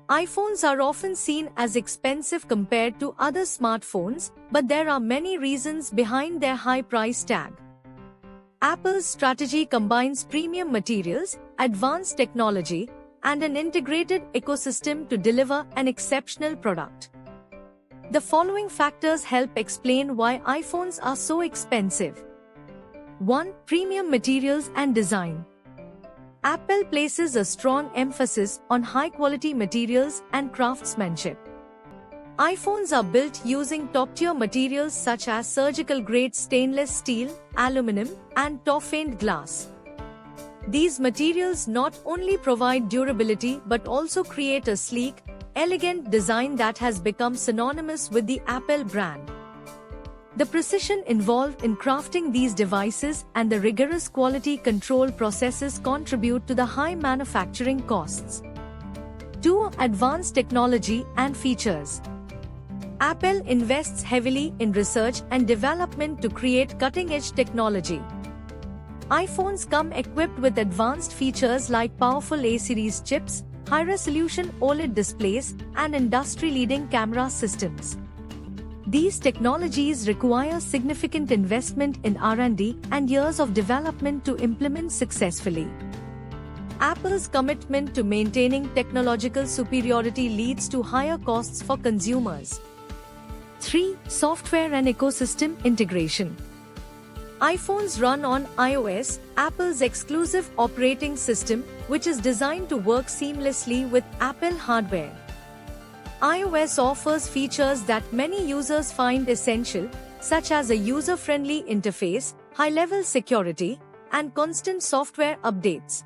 iPhones are often seen as expensive compared to other smartphones, but there are many reasons behind their high price tag. Apple's strategy combines premium materials, advanced technology, and an integrated ecosystem to deliver an exceptional product. The following factors help explain why iPhones are so expensive. 1. Premium materials and design. Apple places a strong emphasis on high-quality materials and craftsmanship. iPhones are built using top-tier materials such as surgical-grade stainless steel, aluminum, and toffaned glass. These materials not only provide durability but also create a sleek, elegant design that has become synonymous with the Apple brand. The precision involved in crafting these devices and the rigorous quality control processes contribute to the high manufacturing costs. 2. Advanced technology and features. Apple invests heavily in research and development to create cutting-edge technology. iPhones come equipped with advanced features like powerful A-series chips, high-resolution OLED displays, and industry-leading camera systems. These technologies require significant investment in R&D and years of development to implement successfully. Apple's commitment to maintaining technological superiority leads to higher costs for consumers. 3. Software and ecosystem integration. iPhones run on iOS, Apple's exclusive operating system, which is designed to work seamlessly with Apple hardware. iOS offers features that many users find essential, such as a user-friendly interface, high-level security, and constant software updates.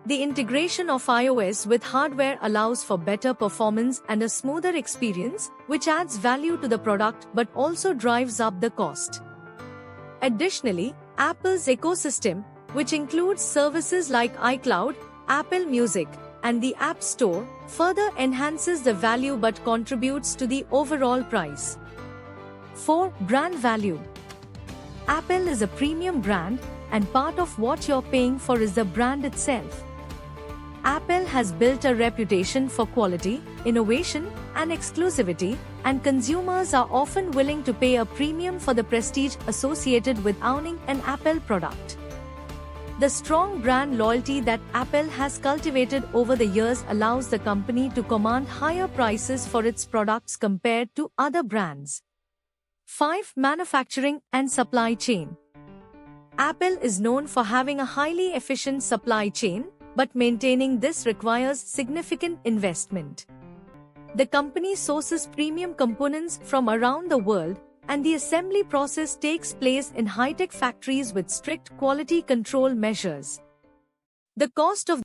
The integration of iOS with hardware allows for better performance and a smoother experience, which adds value to the product but also drives up the cost. Additionally, Apple's ecosystem, which includes services like iCloud, Apple Music, and the App Store, further enhances the value but contributes to the overall price. 4. Brand value. Apple is a premium brand, and part of what you're paying for is the brand itself. Apple has built a reputation for quality, innovation, and exclusivity, and consumers are often willing to pay a premium for the prestige associated with owning an Apple product. The strong brand loyalty that Apple has cultivated over the years allows the company to command higher prices for its products compared to other brands. 5. Manufacturing and supply chain. Apple is known for having a highly efficient supply chain, but maintaining this requires significant investment. The company sources premium components from around the world, and the assembly process takes place in high-tech factories with strict quality control measures. The cost of